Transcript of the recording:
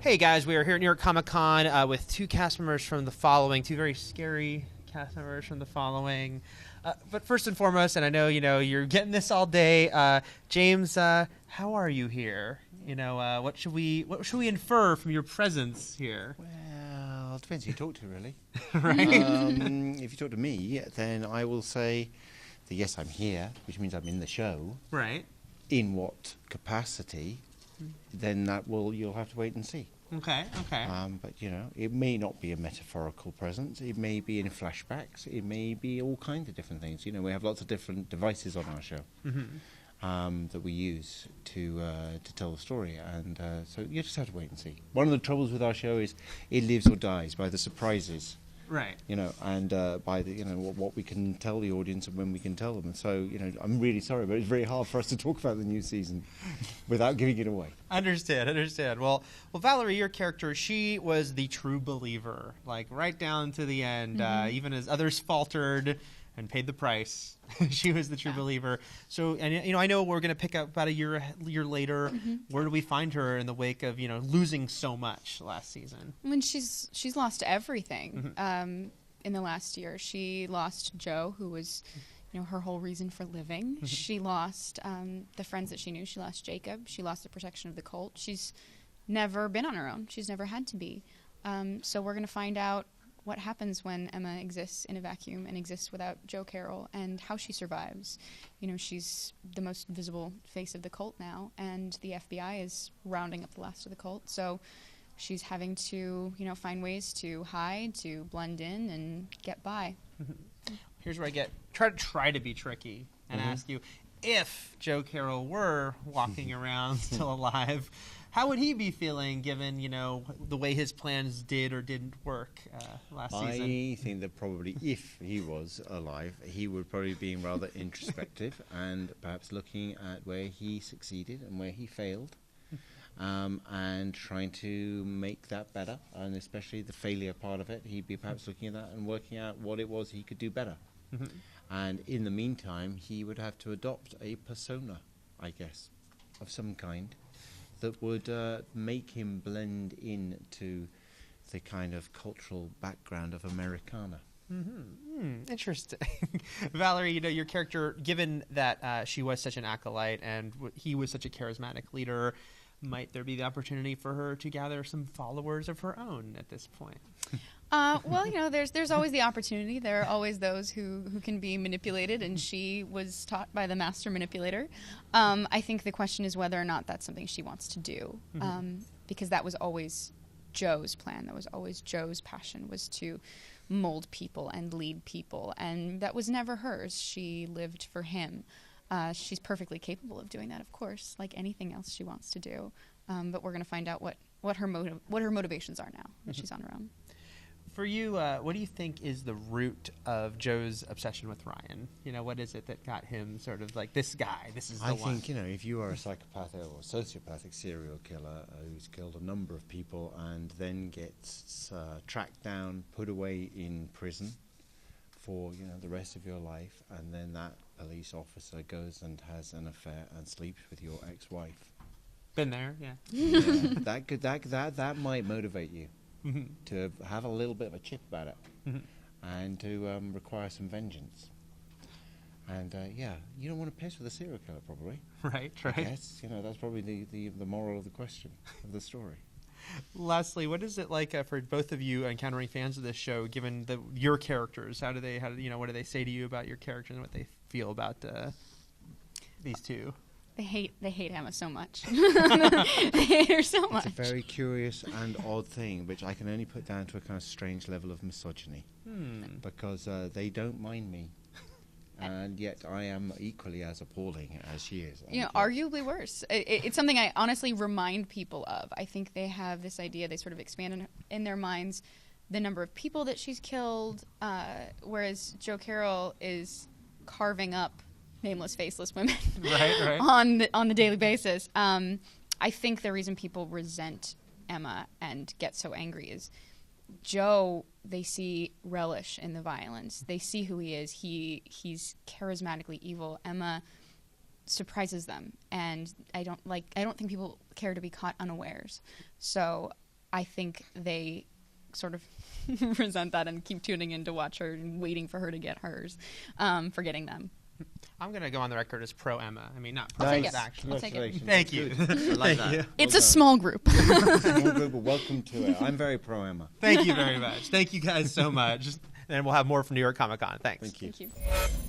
Hey guys, we are here at New York Comic Con with two cast members from The Following, two very scary cast members from The Following. But first and foremost, and I know you're getting this all day, James, how are you here? What should we infer from your presence here? Well, it depends who you talk to, really. Right. If you talk to me, then I will say that yes, I'm here, which means I'm in the show. Right. In what capacity? Then you'll have to wait and see. Okay. But it may not be a metaphorical presence. It may be in flashbacks. It may be all kinds of different things. We have lots of different devices on our show that we use to tell the story, and so you just have to wait and see. One of the troubles with our show is it lives or dies by the surprises. Right. And by the what we can tell the audience and when we can tell them. And so I'm really sorry, but it's very hard for us to talk about the new season without giving it away. Understand. Well, Valorie, your character, she was the true believer, like right down to the end, even as others faltered and paid the price. She was the true believer. So, and I know we're going to pick up about a year later. Where do we find her in the wake of losing so much last season? I mean, she's lost everything. In the last year, she lost Joe, who was her whole reason for living. She lost the friends that she knew. She lost Jacob. She lost the protection of the cult. She's never been on her own. She's never had to be. So we're going to find out what happens when Emma exists in a vacuum and exists without Joe Carroll, and how she survives. She's the most visible face of the cult now, and the FBI is rounding up the last of the cult. So she's having to, find ways to hide, to blend in, and get by. Here's where I try to be tricky and ask you, if Joe Carroll were walking around still alive, how would he be feeling given, the way his plans did or didn't work last season? I think that probably if he was alive, he would probably be being rather introspective and perhaps looking at where he succeeded and where he failed, and trying to make that better, and especially the failure part of it. He'd be perhaps looking at that and working out what it was he could do better. And in the meantime, he would have to adopt a persona, I guess, of some kind, that would make him blend into the kind of cultural background of Americana. Interesting. Valorie, your character, given that she was such an acolyte and he was such a charismatic leader, might there be the opportunity for her to gather some followers of her own at this point? Well, there's always the opportunity. There are always those who can be manipulated, and she was taught by the master manipulator. I think the question is whether or not that's something she wants to do, because that was always Joe's plan. That was always Joe's passion, was to mold people and lead people, and that was never hers. She lived for him. She's perfectly capable of doing that, of course, like anything else she wants to do. But we're going to find out what her motivations are now that she's on her own. For you, what do you think is the root of Joe's obsession with Ryan? What is it that got him sort of like, this guy, this is the one? I think, if you are a psychopathic or sociopathic serial killer who's killed a number of people and then gets tracked down, put away in prison for, the rest of your life, and then that police officer goes and has an affair and sleeps with your ex-wife. Been there, yeah. That might motivate you. To have a little bit of a chip about it, and to require some vengeance. And you don't want to piss with a serial killer, probably. Right. Yes, that's probably the moral of the question of the story. Lastly, what is it like for both of you encountering fans of this show, given your characters? What do they say to you about your characters and what they feel about these two? They hate Emma so much. They hate her so much. It's a very curious and odd thing, which I can only put down to a kind of strange level of misogyny. Because they don't mind me. And yet I am equally as appalling as she is. Arguably worse. It's something I honestly remind people of. I think they have this idea, they sort of expand in their minds the number of people that she's killed, whereas Joe Carroll is carving up nameless, faceless women right. on the daily basis. I think the reason people resent Emma and get so angry is Joe, they see relish in the violence. They see who he is. He's charismatically evil. Emma surprises them, and I don't think people care to be caught unawares. So I think they sort of resent that and keep tuning in to watch her and waiting for her to get hers, for getting them. I'm going to go on the record as pro Emma. I mean, not pro, Nice. Yes. actually. I'll take it. Congratulations. Thank you. Good. I like that. you. Well It's a done. small group. Small group, but welcome to it. I'm very pro Emma. Thank you very much. Thank you guys so much. And we'll have more from New York Comic Con. Thanks. Thank you. Thank you.